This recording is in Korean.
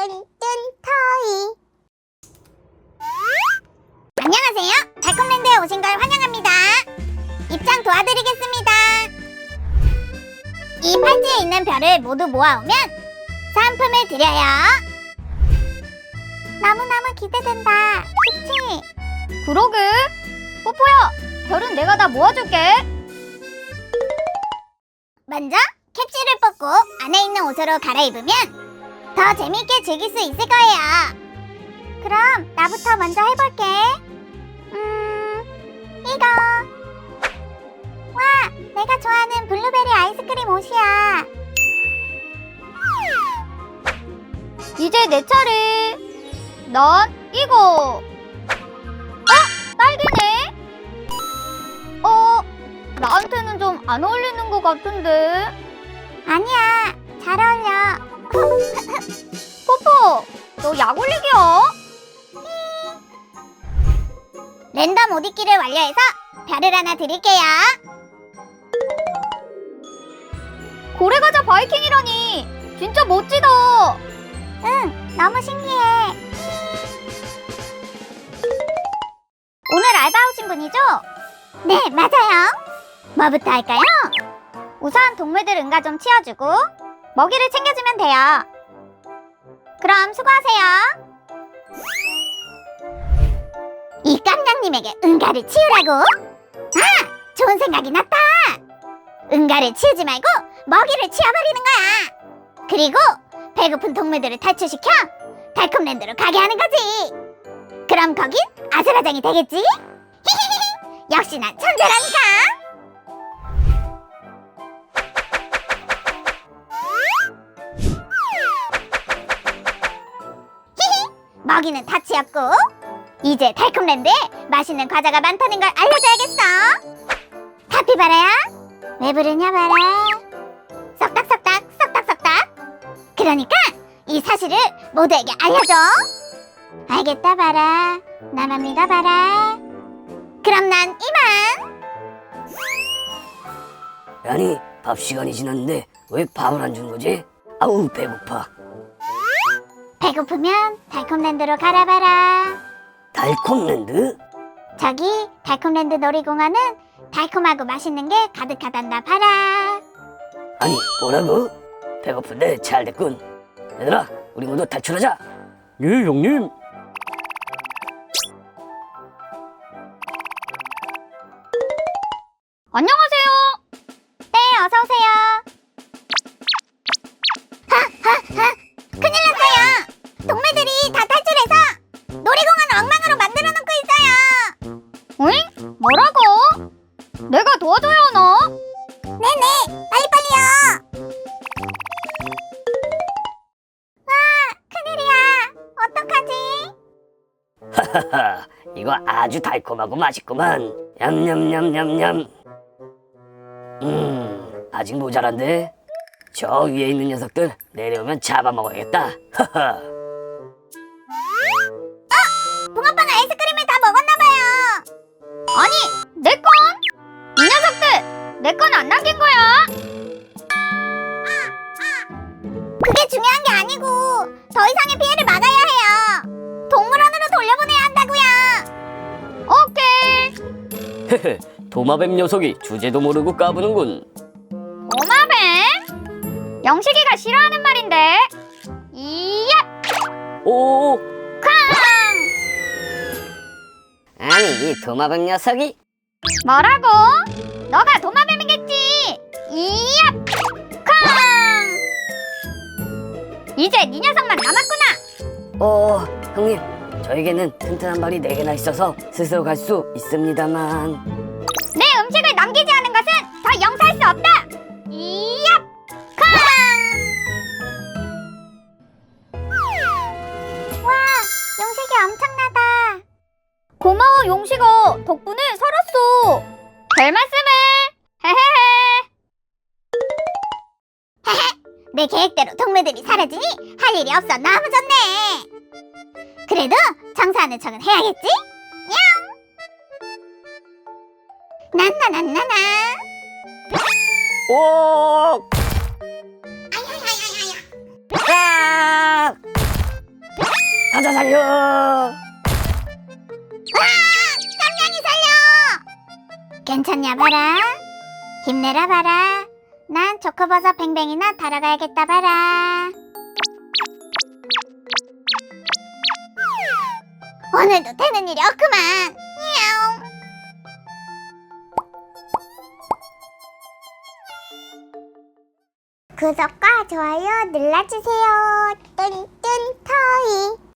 토이. 안녕하세요. 달콤랜드에 오신 걸 환영합니다. 입장 도와드리겠습니다. 이 팔찌에 있는 별을 모두 모아오면 상품을 드려요. 너무너무 기대된다. 그치? 그러게. 뽀뽀야, 별은 내가 다 모아줄게. 먼저 캡슐을 뽑고 안에 있는 옷으로 갈아입으면 더 재밌게 즐길 수 있을 거예요. 그럼 나부터 먼저 해볼게. 이거. 와, 내가 좋아하는 블루베리 아이스크림 옷이야. 이제 내 차례. 난 이거. 딸기네? 나한테는 좀 안 어울리는 것 같은데. 아니야, 잘 어울려. 뽀뽀, 너 약 올리기야? 랜덤 옷 입기를 완료해서 별을 하나 드릴게요. 고래과자 바이킹이라니. 진짜 멋지다. 응, 너무 신기해. 오늘 알바 오신 분이죠? 네, 맞아요. 뭐부터 할까요? 우선 동물들 응가 좀 치워주고 먹이를 챙겨주면 돼요. 그럼 수고하세요. 이 깜냥님에게 응가를 치우라고? 아! 좋은 생각이 났다! 응가를 치우지 말고 먹이를 치워버리는 거야. 그리고 배고픈 동물들을 탈출시켜 달콤랜드로 가게 하는 거지. 그럼 거긴 아수라장이 되겠지? 역시 난 천재라니까. 먹이는 다 치웠고 이제 달콤랜드에 맛있는 과자가 많다는 걸 알려줘야겠어. 카피바라야, 왜 부르냐 바라. 썩닥썩닥 썩닥썩닥. 그러니까 이 사실을 모두에게 알려줘. 알겠다 바라. 나만 믿어봐라. 그럼 난 이만. 아니, 밥 시간이 지났는데 왜 밥을 안 준 거지? 아우, 배고파. 배고프면 달콤랜드로 가라봐라. 달콤랜드? 저기 달콤랜드 놀이공원은 달콤하고 맛있는 게 가득하단다 봐라. 아니, 뭐라고? 배고픈데 잘 됐군. 얘들아, 우리 모두 탈출하자. 예, 형님. 안녕하세요. 네, 어서오세요. 큰일 났어요. 동물들이 다 탈출해서 놀이공원 엉망으로 만들어 놓고 있어요. 응? 뭐라고? 내가 도와줘야 하나? 네네, 빨리빨리요. 와, 큰일이야. 어떡하지? 하하하, 이거 아주 달콤하고 맛있구만. 냠냠냠냠냠. 아직 모자란데? 저 위에 있는 녀석들 내려오면 잡아먹어야겠다. 하하. 붕어빵 아이스크림을 다 먹었나봐요. 아니, 내 건? 이 녀석들, 내 건 안 남긴 거야. 그게 중요한 게 아니고 더 이상의 피해를 막아야 해요. 동물원으로 돌려보내야 한다고요. 오케이. 헤헤, 도마뱀 녀석이 주제도 모르고 까부는군. 도마뱀? 영식이가 싫어하는 말인데. 이야! 오, 쾅! 아니 이 도마뱀 녀석이. 뭐라고? 너가 도마뱀이겠지. 이야! 쾅! 이제 네 녀석만 남았구나. 형님, 저에게는 튼튼한 발이 4개나 있어서 스스로 갈 수 있습니다만. 내 음식을 남기지 않은 것은 더 용서할 수 없다. 이야! 쾅! 와, 용식이 엄청나다. 고마워 용식아. 덕분에 살았어. 별 말씀을. 헤헤헤. 내 계획대로 동물들이 사라지니 할 일이 없어 너무 좋네. 그래도 청소하는 척은 해야겠지? 냥. 나나나나나. 오! 아! 가자 살려. 깜냥이 살려! 괜찮냐 봐라. 힘내라 봐라. 난 초코버섯 뱅뱅이나 타러 가야겠다 봐라. 오늘도 되는 일이 없구만. 야옹. 구독과 좋아요 눌러주세요. 뚠뚠 터이.